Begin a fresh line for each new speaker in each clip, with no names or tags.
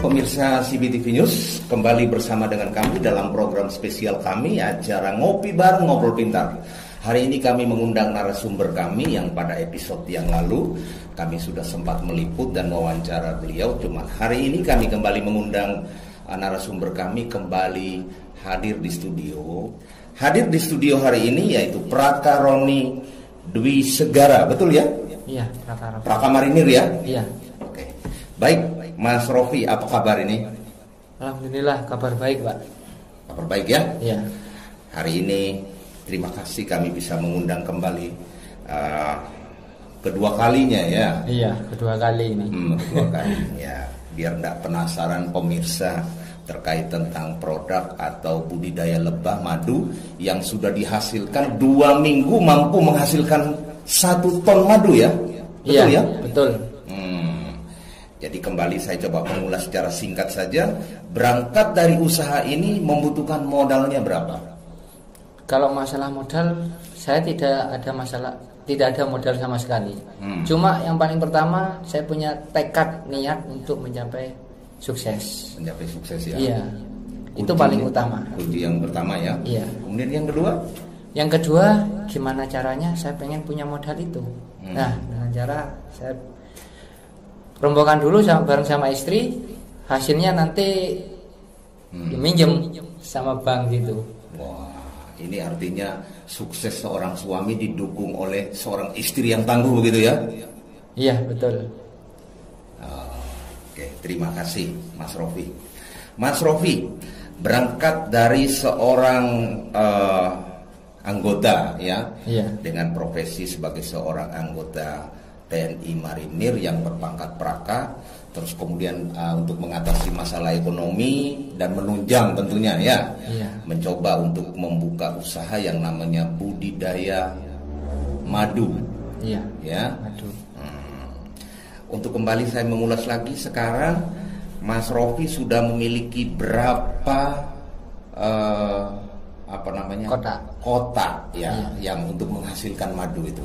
pemirsa CBTV News, kembali bersama dengan kami dalam program spesial kami, acara Ngopi Bareng Ngobrol Pintar. Hari ini kami mengundang narasumber kami yang pada episode yang lalu kami sudah sempat meliput dan wawancara beliau. Cuma hari ini kami kembali mengundang narasumber kami kembali hadir di studio. Hadir di studio hari ini yaitu Praka Roni Dwi Segara, betul ya?
Iya,
Praka Marinir ya?
Iya.
Oke. Baik, Mas Rofi, apa kabar ini?
Alhamdulillah, kabar baik, Pak.
Kabar baik ya?
Iya.
Hari ini terima kasih kami bisa mengundang kembali kedua kalinya ya.
Iya, kedua kali ini.
Kedua kali ya. Biar tidak penasaran pemirsa terkait tentang produk atau budidaya lebah madu yang sudah dihasilkan 2 minggu mampu menghasilkan 1 ton madu ya. Betul
iya,
ya?
Betul.
Jadi kembali saya coba mengulas secara singkat saja. Berangkat dari usaha ini membutuhkan modalnya berapa?
Kalau masalah modal, saya tidak ada modal sama sekali. Cuma yang paling pertama, saya punya tekad niat untuk mencapai sukses.
Mencapai sukses ya?
Iya. Itu paling utama.
Kunci yang pertama ya?
Iya.
Kemudian yang kedua?
Yang kedua, gimana caranya saya pengen punya modal itu. Nah, dengan cara saya rombongan dulu bareng sama istri, hasilnya nanti minjem sama bank gitu.
Wah, ini artinya sukses seorang suami didukung oleh seorang istri yang tangguh begitu ya?
Iya, betul.
Oke, terima kasih Mas Rofi. Mas Rofi, berangkat dari seorang anggota ya, dengan profesi sebagai seorang anggota TNI Marinir yang berpangkat Praka, terus kemudian untuk mengatasi masalah ekonomi dan menunjang tentunya ya, mencoba untuk membuka usaha yang namanya budidaya madu, ya.
Madu.
Untuk kembali saya mengulas lagi sekarang, Mas Rofi sudah memiliki berapa kota ya, yang untuk menghasilkan madu itu?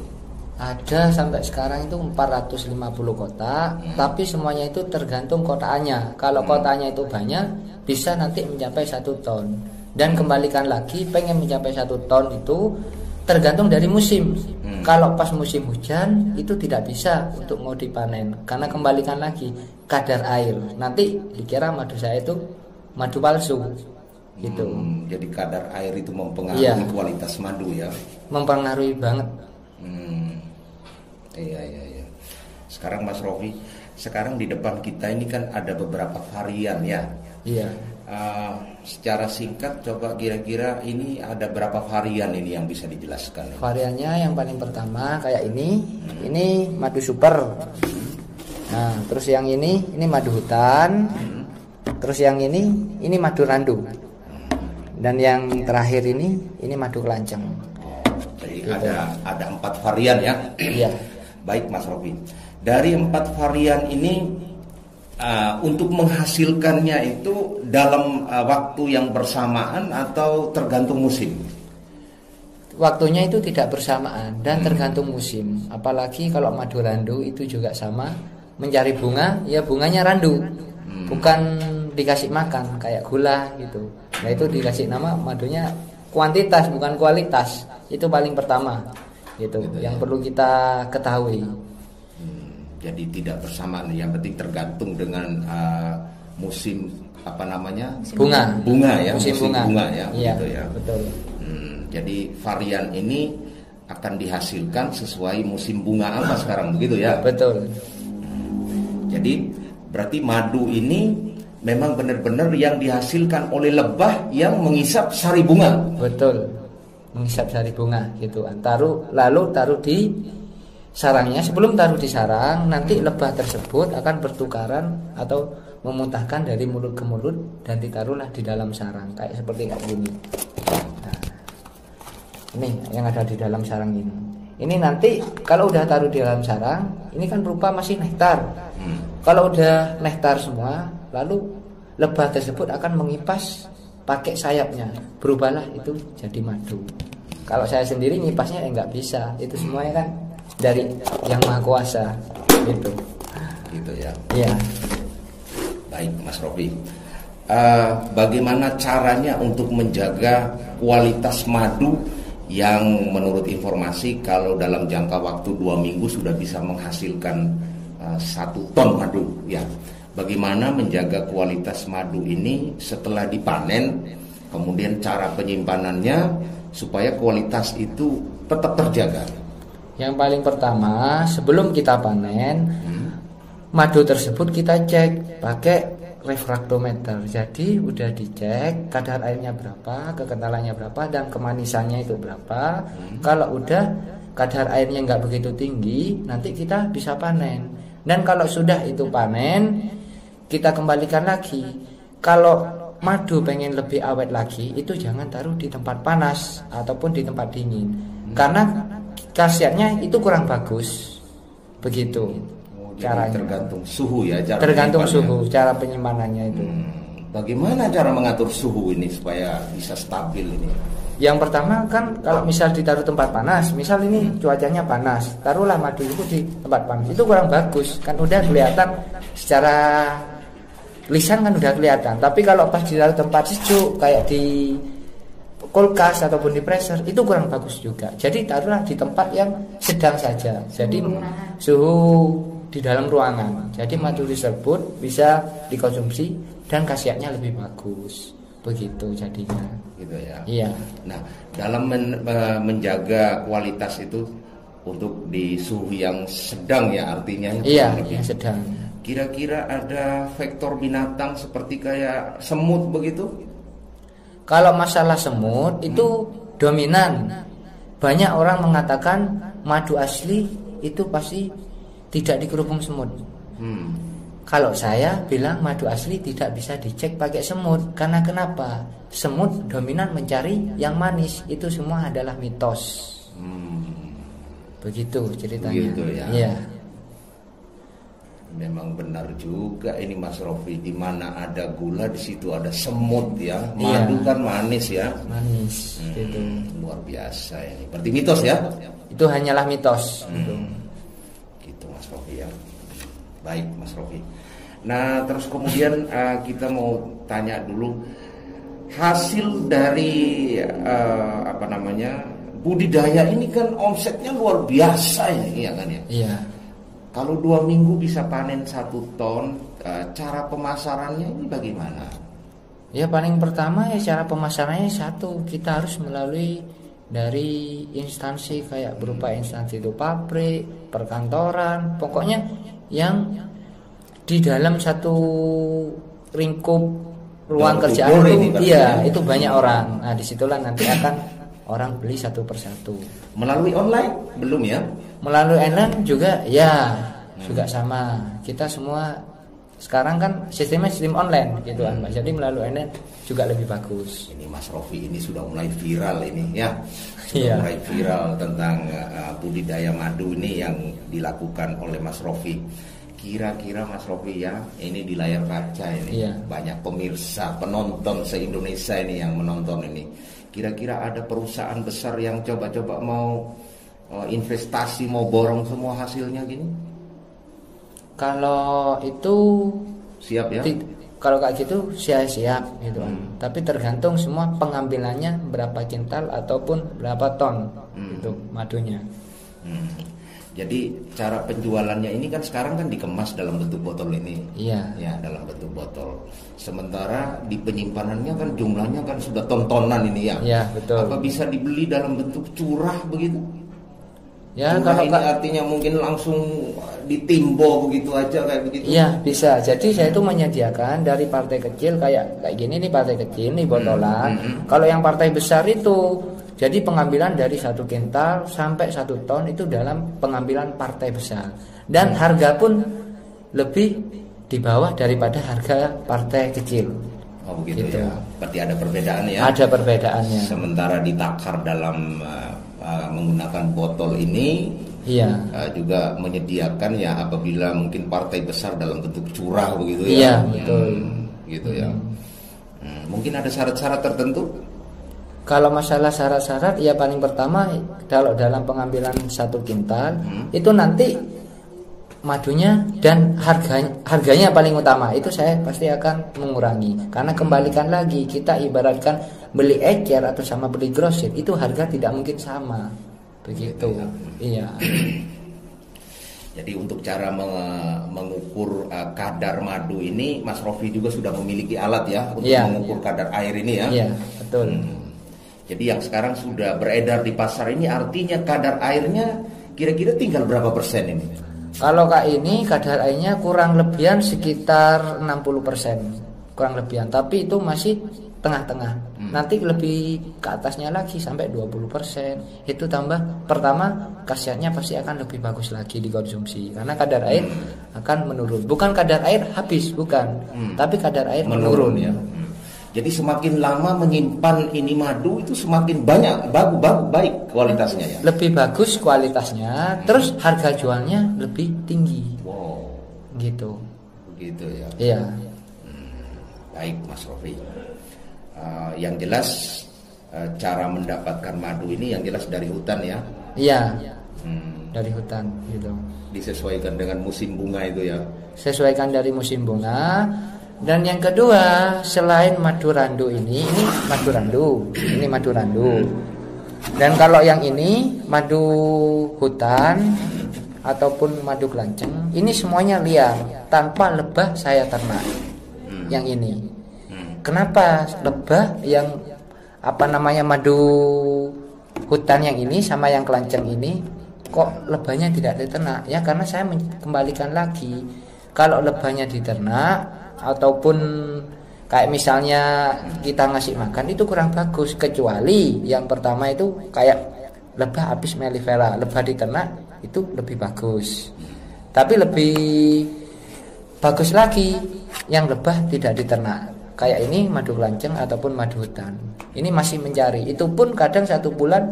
Ada sampai sekarang itu 450 kota, tapi semuanya itu tergantung kotaannya. Kalau kotanya itu banyak, bisa nanti mencapai 1 ton. Dan kembalikan lagi, pengen mencapai 1 ton itu tergantung dari musim. Kalau pas musim hujan, itu tidak bisa untuk mau dipanen. Karena kembalikan lagi, kadar air. Nanti dikira madu saya itu madu palsu. Gitu.
Jadi kadar air itu mempengaruhi kualitas madu ya?
Mempengaruhi banget.
Iya. Sekarang Mas Rofi, sekarang di depan kita ini kan ada beberapa varian ya.
Iya.
Secara singkat coba kira-kira ini ada berapa varian ini yang bisa dijelaskan?
Variannya yang paling pertama kayak ini madu super. Nah, terus yang ini madu hutan. Terus yang ini madu randu. Dan yang terakhir ini madu kelanceng.
Jadi gitu. ada 4 varian ya.
Iya.
Baik Mas Rofi, dari 4 varian ini untuk menghasilkannya itu dalam waktu yang bersamaan atau tergantung musim?
Waktunya itu tidak bersamaan dan tergantung musim. Apalagi kalau madu randu itu juga sama, mencari bunga, ya bunganya randu, bukan dikasih makan kayak gula gitu. Nah itu dikasih nama madunya kuantitas bukan kualitas. Itu paling pertama. Gitu yang perlu kita ketahui.
Jadi tidak bersamaan, yang penting tergantung dengan musim bunga ya, musim bunga ya, gitu ya. Betul. Jadi varian ini akan dihasilkan sesuai musim bunga apa sekarang begitu ya?
Betul.
Jadi berarti madu ini memang benar-benar yang dihasilkan oleh lebah yang mengisap sari bunga.
Betul. Mengisap sari bunga gitu. Lalu taruh di sarangnya. Sebelum taruh di sarang, nanti lebah tersebut akan bertukaran atau memuntahkan dari mulut ke mulut dan ditaruhlah di dalam sarang kayak gini. Nah, ini yang ada di dalam sarang ini. Ini nanti kalau udah taruh di dalam sarang, ini kan berupa masih nektar. Kalau udah nektar semua, lalu lebah tersebut akan mengipas pakai sayapnya, berubahlah itu jadi madu. Kalau saya sendiri ngipasnya nggak bisa, itu semuanya kan dari yang maha kuasa gitu.
Gitu ya.
Iya.
Baik, Mas Rofi. Bagaimana caranya untuk menjaga kualitas madu yang menurut informasi kalau dalam jangka waktu 2 minggu sudah bisa menghasilkan 1 ton madu ya. Bagaimana menjaga kualitas madu ini setelah dipanen, kemudian cara penyimpanannya supaya kualitas itu tetap terjaga.
Yang paling pertama, sebelum kita panen, madu tersebut kita cek pakai refraktometer. Jadi udah dicek kadar airnya berapa, kekentalannya berapa, dan kemanisannya itu berapa. Kalau udah kadar airnya nggak begitu tinggi, nanti kita bisa panen. Dan kalau sudah itu panen, kita kembalikan lagi. Kalau madu pengen lebih awet lagi, itu jangan taruh di tempat panas ataupun di tempat dingin, karena khasiatnya itu kurang bagus. Begitu caranya.
Tergantung suhu ya.
Tergantung suhu, cara penyimpanannya itu.
Bagaimana cara mengatur suhu ini supaya bisa stabil ini?
Yang pertama kan kalau misal ditaruh tempat panas, misal ini cuacanya panas, taruhlah madu itu di tempat panas, itu kurang bagus, kan udah kelihatan secara lisan kan udah kelihatan. Tapi kalau pas ditaruh tempat sejuk kayak di kulkas ataupun di freezer, itu kurang bagus juga. Jadi taruhlah di tempat yang sedang saja. Jadi suhu di dalam ruangan. Jadi madu tersebut bisa dikonsumsi dan khasiatnya lebih bagus. Begitu jadinya.
Gitu ya.
Iya.
Nah, dalam menjaga kualitas itu untuk di suhu yang sedang ya artinya.
Iya, yang sedang.
Kira-kira ada faktor binatang seperti kayak semut begitu?
Kalau masalah semut itu dominan. Banyak orang mengatakan madu asli itu pasti tidak dikerubung semut. Kalau saya bilang madu asli tidak bisa dicek pakai semut. Karena kenapa? Semut dominan mencari yang manis. Itu semua adalah mitos. Begitu ceritanya.
Begitu ya.
Iya.
Memang benar juga ini Mas Rofi, di mana ada gula di situ ada semut ya. Madu kan manis ya.
Manis gitu.
Luar biasa ini. Berarti mitos ya?
Itu hanyalah mitos.
Gitu Mas Rofi ya. Baik Mas Rofi. Nah terus kemudian kita mau tanya dulu hasil dari budidaya ini kan omsetnya luar biasa ya, iya kan ya?
Iya.
Kalau 2 minggu bisa panen 1 ton, cara pemasarannya ini bagaimana?
Ya paling pertama ya cara pemasarannya satu, kita harus melalui dari instansi kayak berupa instansi itu pabrik, perkantoran, pokoknya yang di dalam satu lingkup ruang kerjaan itu, iya itu banyak orang. Nah disitulah nanti akan orang beli satu persatu. Melalui online belum ya? Melalui online juga ya, juga sama. Kita semua sekarang kan sistemnya sistem online gitu kan, Pak. Jadi melalui online juga lebih bagus.
Ini Mas Rofi ini sudah mulai viral ini ya.
Iya.
Mulai viral tentang budidaya madu ini yang dilakukan oleh Mas Rofi. Kira-kira Mas Rofi ya, ini di layar kaca ini banyak pemirsa, penonton se-Indonesia ini yang menonton ini. Kira-kira ada perusahaan besar yang coba-coba mau investasi, mau borong semua hasilnya gini? Kalau itu siap ya? Kalau kayak gitu siap gitu kan. Tapi tergantung semua pengambilannya berapa kintal ataupun berapa ton itu madunya. Jadi cara penjualannya ini kan sekarang kan dikemas dalam bentuk botol ini. Iya. Ya, dalam bentuk botol. Sementara di penyimpanannya kan jumlahnya kan sudah ton-tonan ini ya. Iya, betul. Apa bisa dibeli dalam bentuk curah begitu? Ya, curah kalau ini artinya mungkin langsung ditimbo begitu aja kayak begitu. Iya, bisa. Jadi saya itu menyediakan dari partai kecil kayak gini nih, partai kecil nih botolan. Kalau yang partai besar itu jadi pengambilan dari 1 kintal sampai 1 ton itu dalam pengambilan partai besar. Dan harga pun lebih di bawah daripada harga partai kecil. Oh begitu gitu. Ya. Berarti ada perbedaan ya? Ada perbedaannya. Sementara ditakar dalam menggunakan botol ini, juga menyediakan ya apabila mungkin partai besar dalam bentuk curah begitu ya? Iya betul. Gitu ya. Mungkin ada syarat-syarat tertentu? Kalau masalah syarat-syarat ya paling pertama kalau dalam pengambilan 1 kintal itu nanti
madunya dan harganya paling utama, itu saya pasti akan mengurangi. Karena kembalikan lagi, kita ibaratkan beli ecer atau sama beli grosir, itu harga tidak mungkin sama. Begitu. Iya.
Jadi untuk cara mengukur kadar madu ini, Mas Rofi juga sudah memiliki alat ya untuk mengukur kadar air ini ya.
Iya, betul.
Jadi yang sekarang sudah beredar di pasar ini artinya kadar airnya kira-kira tinggal berapa persen ini?
Kalau Kak ini kadar airnya kurang lebihan sekitar 60%, kurang lebihan, tapi itu masih tengah-tengah. Nanti lebih ke atasnya lagi sampai 20%. Itu tambah, pertama khasiatnya pasti akan lebih bagus lagi dikonsumsi karena kadar air akan menurun. Bukan kadar air habis, bukan, tapi kadar air menurun ya.
Jadi semakin lama menyimpan ini madu itu semakin banyak baik kualitasnya ya.
Lebih bagus kualitasnya, terus harga jualnya lebih tinggi.
Wow.
Gitu.
Begitu ya.
Iya.
Baik Mas Rofi. Yang jelas cara mendapatkan madu ini yang jelas dari hutan ya.
Iya. Dari hutan gitu.
Disesuaikan dengan musim bunga itu ya.
Sesuaikan dari musim bunga. Dan yang kedua, selain madu randu ini madu randu. Dan kalau yang ini madu hutan ataupun madu kelanceng, ini semuanya liar, tanpa lebah saya ternak. Yang ini. Kenapa lebah yang madu hutan yang ini sama yang kelanceng ini kok lebahnya tidak diternak? Ya karena saya kembalikan lagi, kalau lebahnya diternak ataupun kayak misalnya kita ngasih makan itu kurang bagus, kecuali yang pertama itu kayak lebah apis mellifera, lebah diternak itu lebih bagus. Tapi lebih bagus lagi yang lebah tidak diternak, kayak ini madu kelanceng ataupun madu hutan. Ini masih mencari, itu pun kadang 1 bulan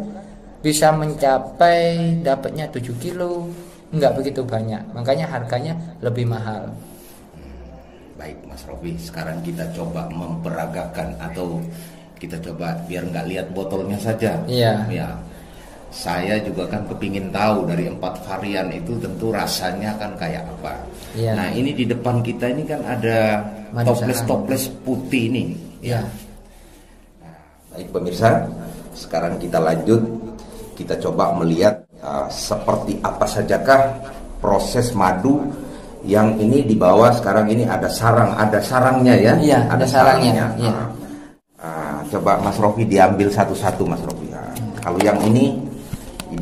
bisa mencapai dapatnya 7 kilo, enggak begitu banyak, makanya harganya lebih mahal.
Baik Mas Rofi, sekarang kita coba memperagakan atau kita coba biar nggak lihat botolnya saja.
Iya.
Ya. Saya juga kan kepingin tahu dari 4 varian itu tentu rasanya kan kayak apa.
Iya.
Nah ini di depan kita ini kan ada toples putih ini.
Iya.
Nah, baik pemirsa, sekarang kita lanjut. Kita coba melihat seperti apa sajakah proses madu. Yang ini di bawah sekarang ini ada sarangnya ya.
Iya, ada sarangnya. Iya.
Coba Mas Rofi diambil satu-satu Mas Rofi. Kalau yang ini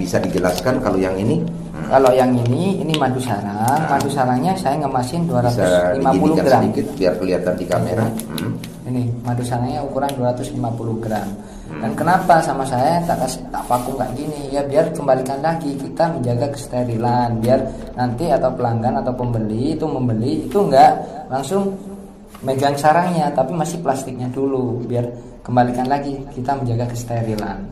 bisa dijelaskan kalau yang ini?
Kalau yang ini madu sarang. Madu sarangnya saya ngemasin 250 gram.
Sedikit biar kelihatan di kamera.
Ini madu sarangnya ukuran 250 gram. Dan kenapa sama saya tak vakum kayak gini? Ya biar kembalikan lagi, kita menjaga kesterilan, biar nanti atau pelanggan atau pembeli itu membeli itu enggak langsung megang sarangnya, tapi masih plastiknya dulu, biar kembalikan lagi, kita menjaga kesterilan.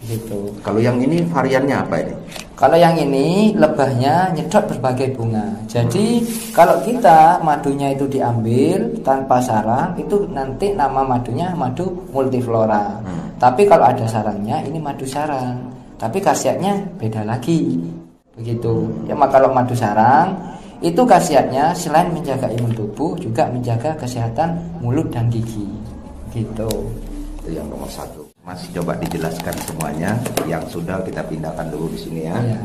Gitu.
Kalau yang ini variannya apa ini?
Kalau yang ini lebahnya nyedot berbagai bunga. Jadi kalau kita madunya itu diambil tanpa sarang, itu nanti nama madunya madu multiflora. Tapi kalau ada sarangnya ini madu sarang. Tapi khasiatnya beda lagi. Begitu. Ya kalau madu sarang itu khasiatnya selain menjaga imun tubuh juga menjaga kesehatan mulut dan gigi. Gitu.
Itu yang nomor 1. Masih coba dijelaskan semuanya. Yang sudah kita pindahkan dulu di sini ya.
Iya.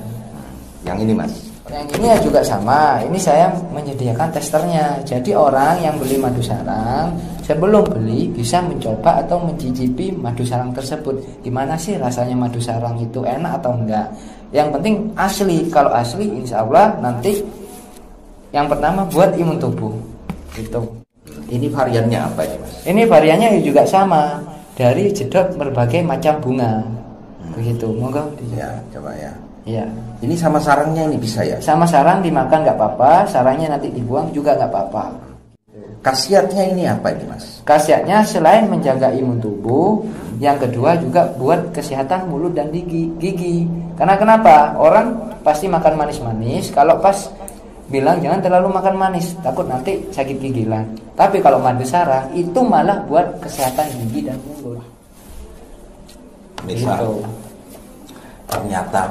Yang ini Mas.
Yang ini ya juga sama. Ini saya menyediakan testernya. Jadi orang yang beli madu sarang sebelum beli bisa mencoba atau mencicipi madu sarang tersebut. Gimana sih rasanya madu sarang itu, enak atau enggak? Yang penting asli. Kalau asli insya Allah nanti yang pertama buat imun tubuh. Gitu.
Ini variannya apa ini Mas?
Ini variannya juga sama. Dari jedot berbagai macam bunga. Begitu. Monggo.
Ya, coba ya.
Iya.
Ini sama sarangnya ini bisa ya?
Sama sarang dimakan nggak apa-apa, sarangnya nanti dibuang juga nggak apa-apa.
Khasiatnya ini apa ini Mas?
Khasiatnya selain menjaga imun tubuh, yang kedua juga buat kesehatan mulut dan gigi. Karena kenapa? Orang pasti makan manis-manis, kalau pas bilang jangan terlalu makan manis, takut nanti sakit gigilan. Tapi kalau madu sarang itu malah buat kesehatan gigi dan mulut.
Misal,
Gitu.
ternyata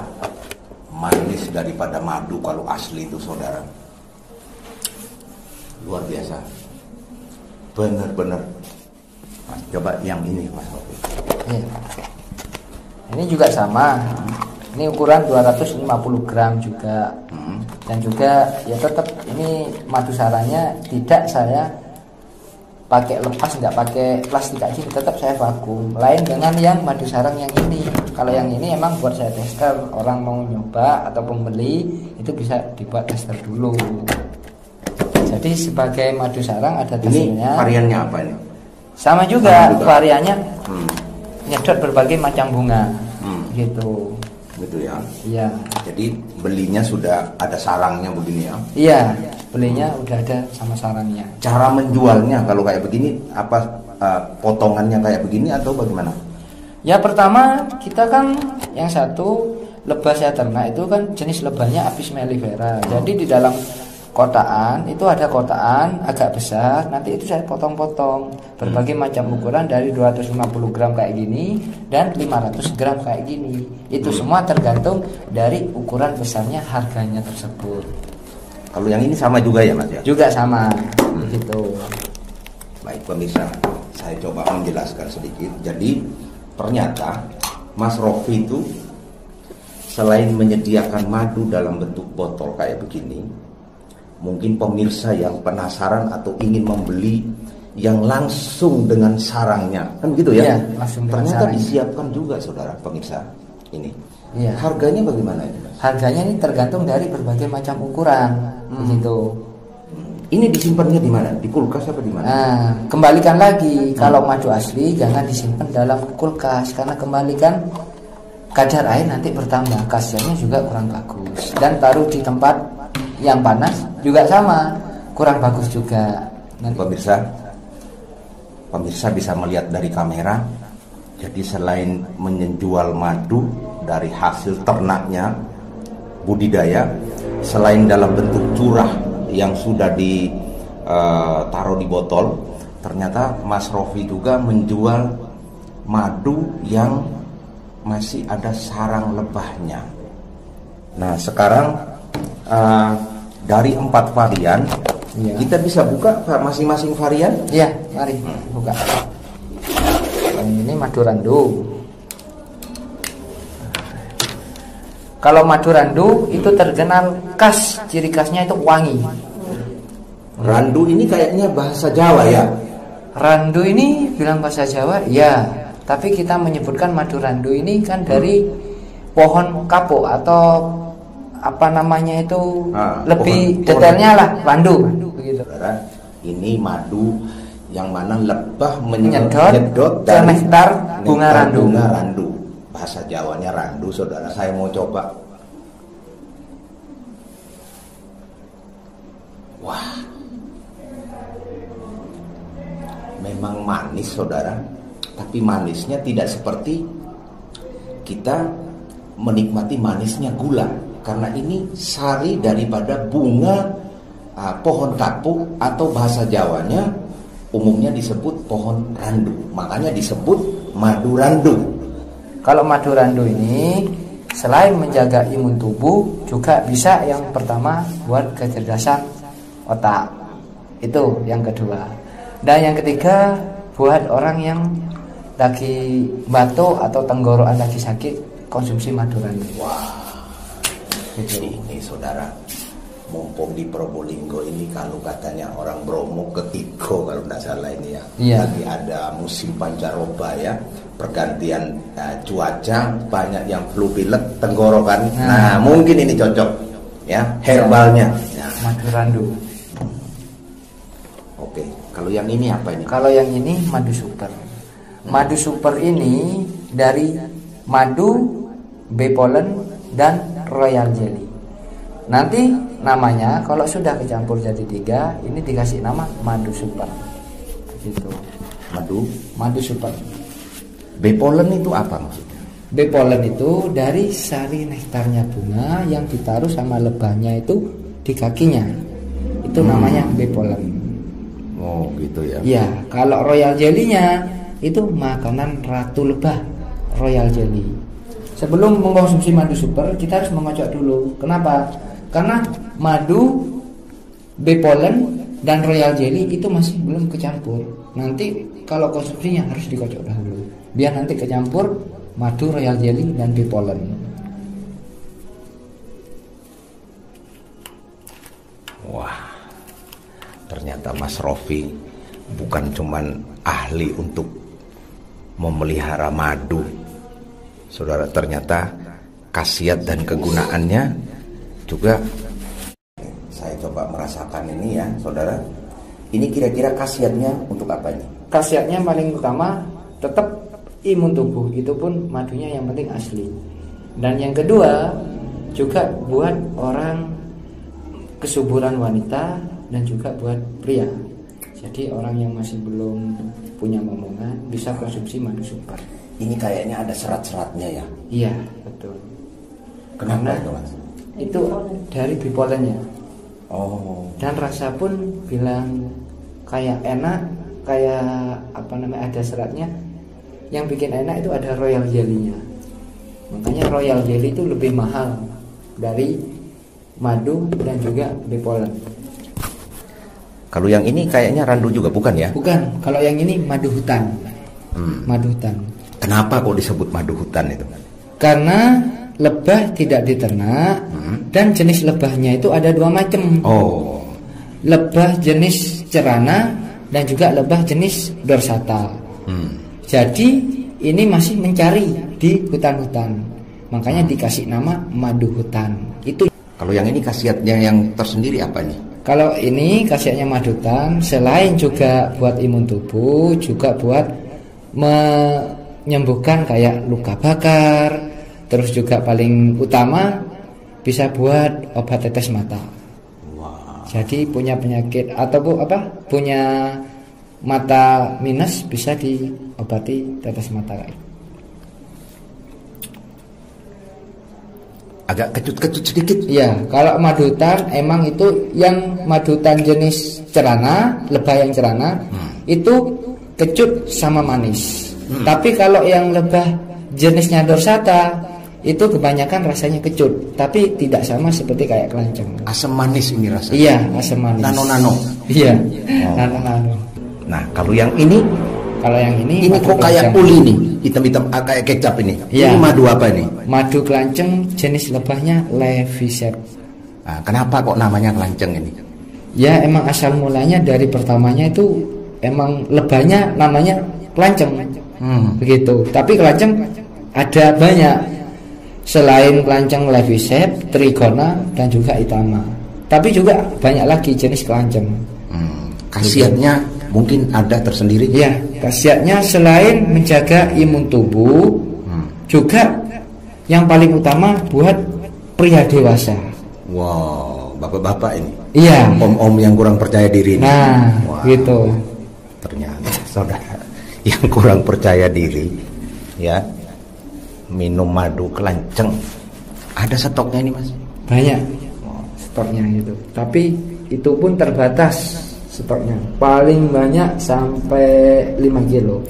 manis daripada madu kalau asli itu saudara. Luar biasa. Benar-benar. Mas, coba yang ini Mas Rofi.
Ya. Ini juga sama. Ini ukuran 250 gram juga. Dan juga ya tetap ini madu sarangnya tidak saya pakai lepas, nggak pakai plastik aja, tetap saya vakum. Lain dengan yang madu sarang yang ini. Kalau yang ini emang buat saya tester, orang mau nyoba atau pembeli itu bisa dibuat tester dulu. Jadi sebagai madu sarang ada testernya.
Ini variannya apa ini?
Sama juga. Variannya nyedot berbagai macam bunga. Gitu
ya.
Iya.
Jadi belinya sudah ada sarangnya begini ya.
Iya, belinya udah ada sama sarangnya.
Cara menjualnya kalau kayak begini apa potongannya kayak begini atau bagaimana?
Ya pertama kita kan yang satu lebah saya ternak itu kan jenis lebahnya Apis mellifera. Jadi di dalam kotaan itu ada kotaan agak besar, nanti itu saya potong-potong berbagai macam ukuran dari 250 gram kayak gini dan 500 gram kayak gini. Itu semua tergantung dari ukuran besarnya harganya tersebut.
Kalau yang ini sama juga ya Mas ya?
Juga sama, begitu.
Baik pemirsa, saya coba menjelaskan sedikit. Jadi ternyata Mas Rofi itu selain menyediakan madu dalam bentuk botol kayak begini, mungkin pemirsa yang penasaran atau ingin membeli yang langsung dengan sarangnya, kan gitu ya?
Iya, langsung dengan
ternyata
sarangnya.
disiapkan juga saudara pemirsa ini.
Iya.
Harganya bagaimana ini Mas?
Harganya ini tergantung dari berbagai macam ukuran, begitu.
Ini disimpannya di mana? Di kulkas apa di mana?
Nah, kembalikan lagi kalau madu asli jangan disimpan dalam kulkas karena kembalikan kadar air nanti bertambah, khasiatnya juga kurang bagus. Dan taruh di tempat yang panas juga sama, kurang bagus juga. Nanti.
Pemirsa bisa melihat dari kamera. Jadi selain menjual madu dari hasil ternaknya budidaya, selain dalam bentuk curah yang sudah ditaruh di botol, ternyata Mas Rofi juga menjual madu yang masih ada sarang lebahnya. Nah sekarang dari 4 varian, kita bisa buka masing-masing varian.
Iya, mari buka. Ini madu randu. Kalau madu randu itu terkenal khas, ciri khasnya itu wangi.
Randu ini kayaknya bahasa Jawa ya?
Randu ini bilang bahasa Jawa, ya. Tapi kita menyebutkan madu randu ini kan dari pohon kapuk atau apa namanya itu lebih detailnya lah, randu. Begitu.
Ini madu yang mana lebah
menyedot dari nektar bunga randu.
Bahasa Jawanya randu, saudara. Saya mau coba. Wah, memang manis, saudara. Tapi manisnya tidak seperti kita menikmati manisnya gula, karena ini sari daripada bunga pohon kapuk atau bahasa Jawanya umumnya disebut pohon randu. Makanya disebut madu randu.
Kalau madu randu ini selain menjaga imun tubuh juga bisa yang pertama buat kecerdasan otak. Itu yang kedua. Dan yang ketiga buat orang yang lagi batuk atau tenggorokan lagi sakit, konsumsi madu randu.
Wah. Gitu. Ini saudara, mumpung di Probolinggo ini kalau katanya orang Bromo ketigo kalau tidak salah ini ya.
Iya.
Lagi ada musim pancaroba ya. Pergantian cuaca, banyak yang flu pilek, tenggorokan. Nah, mungkin ini cocok ya, herbalnya.
Ya. Madu randu.
Oke, kalau yang ini apa ini?
Kalau yang ini madu super. Madu super ini dari madu, bee pollen dan royal jelly. Nanti namanya kalau sudah kecampur jadi 3, ini dikasih nama madu super. Gitu. Madu super.
Bee pollen itu apa maksudnya?
Bee pollen itu dari sari nektarnya bunga yang ditaruh sama lebahnya itu di kakinya. Itu namanya bee pollen.
Oh gitu ya.
Iya, kalau royal jelly-nya itu makanan ratu lebah, royal jelly. Sebelum mengkonsumsi madu super, kita harus mengocok dulu. Kenapa? Karena madu, bee pollen, dan royal jelly itu masih belum kecampur. Nanti kalau konsumsinya harus dikocok dahulu, biar nanti kecampur madu, royal jelly, dan bee pollen.
Wah, ternyata Mas Rofi bukan cuman ahli untuk memelihara madu, saudara, ternyata khasiat dan kegunaannya juga. Saya coba merasakan ini ya, saudara. Ini kira-kira khasiatnya untuk apa ini?
Khasiatnya paling utama tetap imun tubuh, itu pun madunya yang penting asli. Dan yang kedua juga buat orang kesuburan wanita dan juga buat pria. Jadi orang yang masih belum punya momongan bisa konsumsi madu super.
Ini kayaknya ada serat-seratnya ya?
Iya, betul.
Kenapa
Karena
itu, Mas?
itu dari bee pollennya.
Oh.
Dan rasa pun bilang kayak enak, kayak apa namanya, ada seratnya. Yang bikin enak itu ada royal jelly-nya. Makanya royal jelly itu lebih mahal dari madu dan juga bee pollen.
Kalau yang ini kayaknya randu juga, bukan ya?
Bukan, kalau yang ini madu hutan. Madu hutan.
Kenapa kok disebut madu hutan itu?
Karena lebah tidak diternak dan jenis lebahnya itu ada 2 macam.
Oh.
Lebah jenis cerana dan juga lebah jenis dorsata. Jadi ini masih mencari di hutan-hutan. Makanya dikasih nama madu hutan. Itu.
Kalau yang ini khasiatnya yang tersendiri apa nih?
Kalau ini khasiatnya madu hutan, selain juga buat imun tubuh, juga buat menyembuhkan kayak luka bakar. Terus juga paling utama bisa buat obat tetes mata.
Wow.
Jadi punya penyakit atau punya mata minus bisa diobati tetes mata.
Agak kecut-kecut sedikit.
Iya, kalau madu hutan emang itu yang madu hutan jenis cerana, lebah yang cerana itu kecut sama manis. Tapi kalau yang lebah jenisnya dorsata itu kebanyakan rasanya kecut, tapi tidak sama seperti kayak kelanceng.
Asam manis ini rasanya.
Iya, asam manis.
Nano-nano.
Iya, nano-nano.
Nah, kalau yang ini kok kayak uli nih, hitam-hitam kayak kecap ini.
Ya.
Ini madu apa ini?
Madu kelanceng, jenis lebahnya Levisep.
Nah, kenapa kok namanya kelanceng ini?
Ya emang asal mulanya dari pertamanya itu emang lebahnya namanya kelanceng. Begitu. Tapi kelanceng ada banyak. Selain kelanceng Levisep, Trigona dan juga Itama. Tapi juga banyak lagi jenis kelanceng.
Khasiatnya mungkin ada tersendiri.
Ya, khasiatnya selain menjaga imun tubuh, juga yang paling utama buat pria dewasa.
Wow, bapak-bapak ini.
Iya.
Om-om yang kurang percaya diri.
Nah,
wow.
Gitu.
Ternyata saudara yang kurang percaya diri, ya, minum madu kelanceng. Ada stoknya ini, Mas?
Banyak stoknya gitu. Tapi itu pun terbatas stoknya. Paling banyak sampai 5 kilo.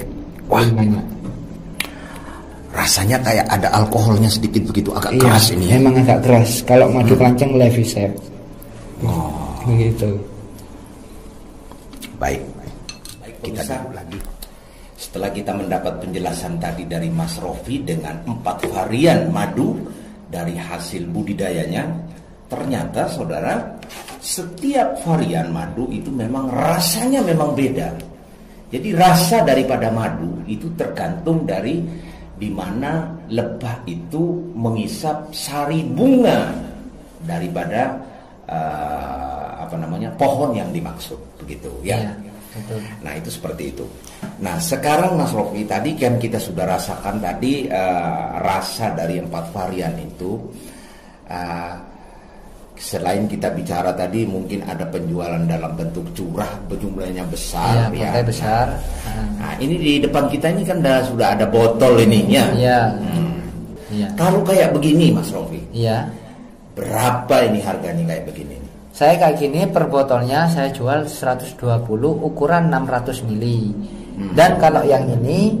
Wah,
banyak.
Rasanya kayak ada alkoholnya sedikit begitu, agak keras ini.
Emang agak keras. Kalau madu kelanceng Levisep. Begitu.
Baik. Kita duduk lagi. Setelah kita mendapat penjelasan tadi dari Mas Rofi dengan 4 varian madu dari hasil budidayanya, ternyata saudara, setiap varian madu itu memang rasanya memang beda. Jadi rasa daripada madu itu tergantung dari di mana lebah itu mengisap sari bunga daripada pohon yang dimaksud, begitu ya.
Betul.
Nah itu seperti itu. Nah sekarang Mas Rofi, tadi kan kita sudah rasakan tadi rasa dari 4 varian itu. Selain kita bicara tadi mungkin ada penjualan dalam bentuk curah, jumlahnya besar,
ya. Botol besar.
Nah ini di depan kita ini kan sudah ada botol ini ya.
Iya. Iya.
Kalau kayak begini Mas Rofi,
iya.
Berapa ini harganya kayak begini?
Saya kayak gini per botolnya saya jual 120 ukuran 600 ml. Dan kalau yang ini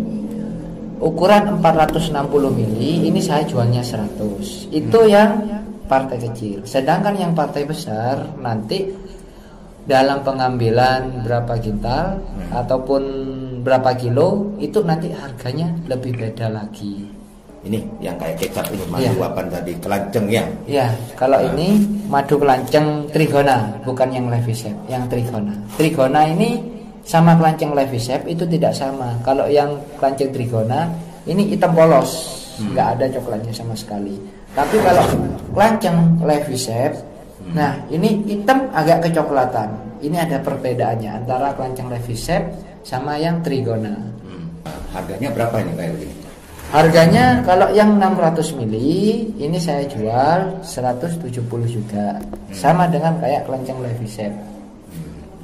ukuran 460 mili, ini saya jualnya 100. Itu yang partai kecil. Sedangkan yang partai besar nanti dalam pengambilan berapa kintal ataupun berapa kilo, itu nanti harganya lebih beda lagi.
Ini yang kayak kecap ini, madu apa tadi, kelanceng ya?
Ya, kalau ini madu kelanceng trigona, bukan yang Levisep, yang trigona. Trigona ini sama kelanceng Levisep itu tidak sama. Kalau yang kelanceng trigona ini hitam polos, nggak ada coklatnya sama sekali. Tapi kalau kelanceng Levisep, nah ini hitam agak kecoklatan. Ini ada perbedaannya antara kelanceng Levisep sama yang trigona.
Harganya berapa ini kayak begini?
Harganya kalau yang 600 mili ini saya jual 170 juga. Sama dengan kayak kelanceng Levisep.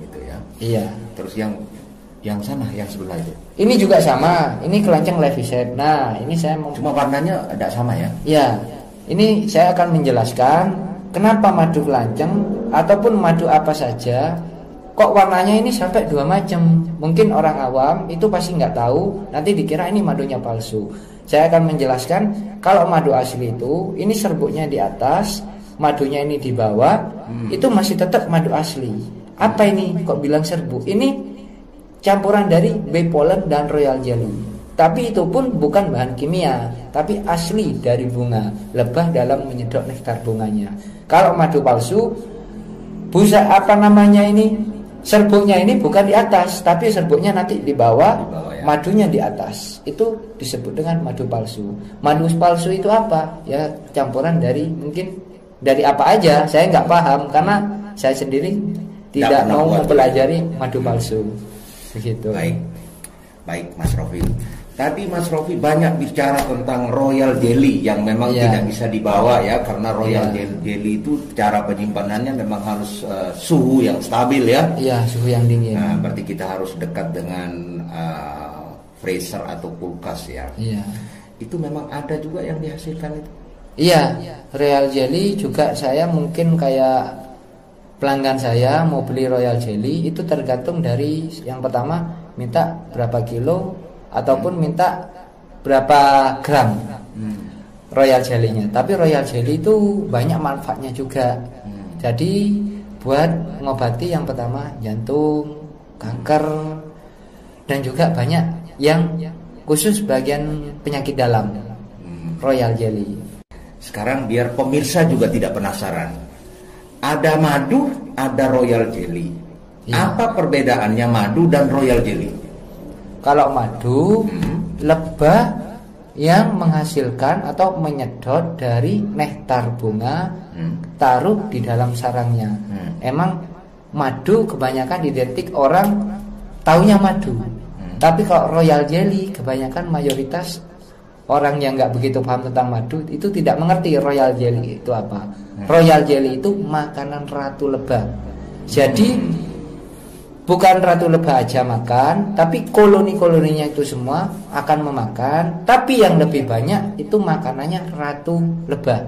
Gitu ya.
Iya.
Terus yang sana, yang sebelah itu.
Ini juga sama. Ini kelanceng Levisep. Nah, ini saya mau,
cuma warnanya tidak sama ya?
Iya. Ini saya akan menjelaskan kenapa madu kelanceng ataupun madu apa saja kok warnanya ini sampai 2 macam. Mungkin orang awam itu pasti nggak tahu, nanti dikira ini madunya palsu. Saya akan menjelaskan kalau madu asli itu ini serbuknya di atas, madunya ini di bawah, itu masih tetap madu asli. Apa ini kok bilang serbuk? Ini campuran dari bee pollen dan royal jelly. Tapi itu pun bukan bahan kimia, tapi asli dari bunga, lebah dalam menyedot nektar bunganya. Kalau madu palsu, busa apa namanya ini, serbuknya ini bukan di atas, tapi serbuknya nanti di bawah ya. Madunya di atas. Itu disebut dengan madu palsu. Madu palsu itu apa? Ya campuran dari, mungkin dari apa aja, saya nggak paham karena saya sendiri tidak mau mempelajari madu palsu. Begitu.
Baik Mas Rofi. Tadi Mas Rofi banyak bicara tentang royal jelly yang memang tidak bisa dibawa ya, karena royal jelly itu cara penyimpanannya memang harus suhu yang stabil ya.
Iya, suhu yang dingin.
Nah, berarti kita harus dekat dengan freezer atau kulkas ya.
Iya.
Itu memang ada juga yang dihasilkan itu.
Iya, royal jelly juga saya mungkin kayak pelanggan saya mau beli royal jelly itu tergantung dari yang pertama minta berapa kilo ataupun minta berapa gram royal jelly-nya. Tapi royal jelly itu banyak manfaatnya juga. Jadi buat ngobati yang pertama jantung, kanker, dan juga banyak yang khusus bagian penyakit dalam. Royal jelly.
Sekarang biar pemirsa juga tidak penasaran. Ada madu, ada royal jelly. Apa perbedaannya madu dan royal jelly?
Kalau madu, lebah yang menghasilkan atau menyedot dari nektar bunga, taruh di dalam sarangnya. Emang madu kebanyakan identik orang taunya madu. Tapi kalau royal jelly kebanyakan mayoritas orang yang nggak begitu paham tentang madu itu tidak mengerti royal jelly itu apa. Royal jelly itu makanan ratu lebah. Jadi bukan ratu lebah aja makan, tapi koloni-koloninya itu semua akan memakan. Tapi yang lebih banyak itu makanannya ratu lebah.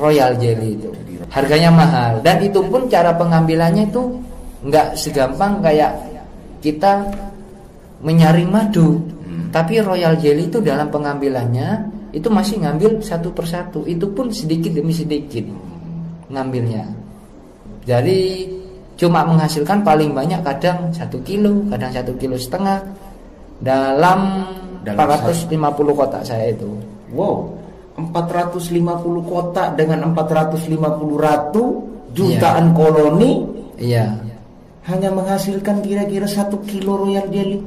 Royal jelly itu harganya mahal, dan itu pun cara pengambilannya itu nggak segampang kayak kita menyaring madu. Tapi royal jelly itu dalam pengambilannya itu masih ngambil satu persatu, itu pun sedikit demi sedikit ngambilnya. Jadi cuma menghasilkan paling banyak kadang 1 kilo, kadang 1,5 kilo dalam 450 kotak saya itu.
Wow, 450 kotak dengan 450 ratu jutaan koloni.
Iya.
Hanya menghasilkan kira-kira 1 kilo royal jelly.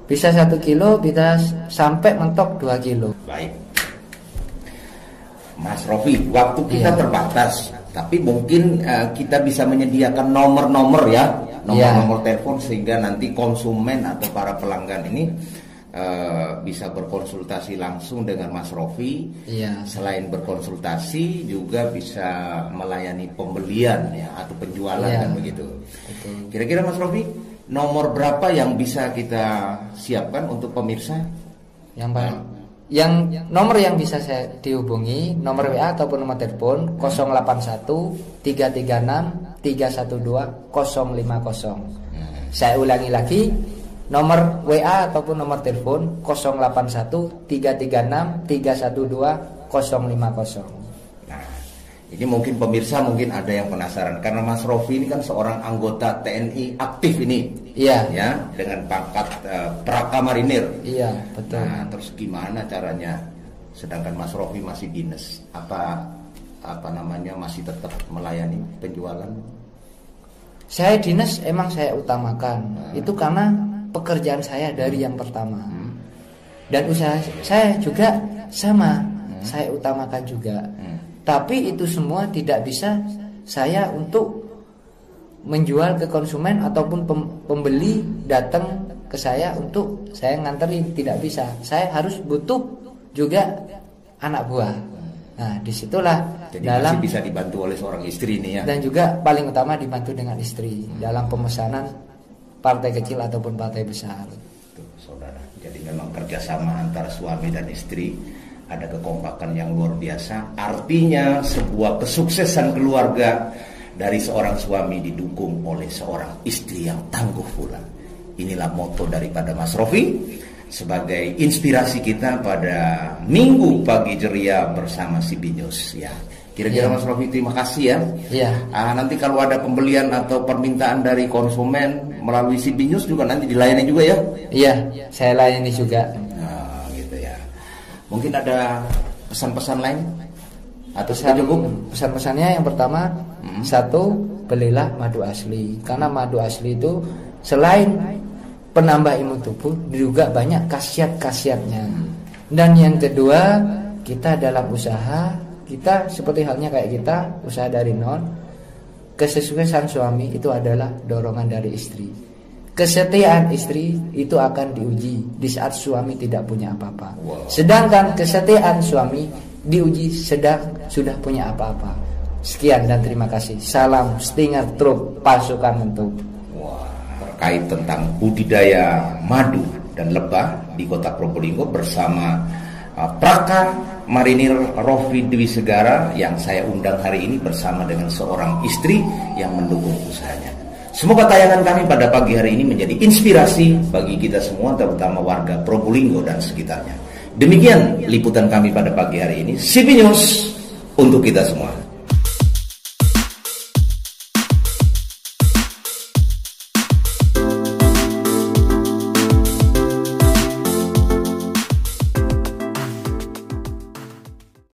Bisa 1 kilo, bisa sampai mentok 2 kilo.
Baik, Mas Rofi, waktu kita terbatas, tapi mungkin kita bisa menyediakan nomor-nomor ya, nomor-nomor telepon sehingga nanti konsumen atau para pelanggan ini bisa berkonsultasi langsung dengan Mas Rofi. Selain berkonsultasi juga bisa melayani pembelian ya atau penjualan kan begitu. Kira-kira Mas Rofi, nomor berapa yang bisa kita siapkan untuk pemirsa?
Yang nomor yang bisa saya dihubungi, nomor WA ataupun nomor telepon 081 336 312 050. Saya ulangi lagi, nomor WA ataupun nomor telepon 081 336 312 050.
Ini mungkin pemirsa mungkin ada yang penasaran karena Mas Rofi ini kan seorang anggota TNI aktif ini,
iya,
ya, dengan pangkat Prakamarinir.
Iya, betul.
Nah, terus gimana caranya? Sedangkan Mas Rofi masih dinas, apa namanya masih tetap melayani penjualan?
Saya dinas emang saya utamakan, itu karena pekerjaan saya dari yang pertama, dan usaha saya juga sama, saya utamakan juga. Tapi itu semua tidak bisa saya untuk menjual ke konsumen ataupun pembeli datang ke saya untuk saya nganterin, tidak bisa. Saya harus butuh juga anak buah. Nah, disitulah
jadi masih bisa dibantu oleh seorang istri ini ya.
Dan juga paling utama dibantu dengan istri dalam pemesanan partai kecil ataupun partai besar.
Tuh, saudara. Jadi memang kerjasama antara suami dan istri, ada kekompakan yang luar biasa. Artinya sebuah kesuksesan keluarga dari seorang suami didukung oleh seorang istri yang tangguh pula. Inilah moto daripada Mas Rofi sebagai inspirasi kita pada Minggu Pagi Ceria bersama CB News ya. Kira-kira Mas Rofi terima kasih ya.
Iya.
Nanti kalau ada pembelian atau permintaan dari konsumen melalui CB News juga nanti dilayani juga ya.
Iya, saya layani juga.
Mungkin ada pesan-pesan lain atau
pesan-pesannya yang pertama, satu, belilah madu asli, karena madu asli itu selain penambah imun tubuh juga banyak khasiat-khasiatnya. Dan yang kedua, kita dalam usaha kita seperti halnya kayak kita usaha dari nol, kesuksesan suami itu adalah dorongan dari istri. Kesetiaan istri itu akan diuji di saat suami tidak punya apa-apa. Sedangkan kesetiaan suami diuji sudah punya apa-apa. Sekian dan terima kasih. Salam Stinger Troop Pasukan Mentuk.
Terkait tentang budidaya madu dan lebah di Kota Probolinggo bersama Prakamarinir Rofi Dwi Segara yang saya undang hari ini bersama dengan seorang istri yang mendukung usahanya. Semoga tayangan kami pada pagi hari ini menjadi inspirasi bagi kita semua, terutama warga Probolinggo dan sekitarnya. Demikian liputan kami pada pagi hari ini. CB News untuk kita semua.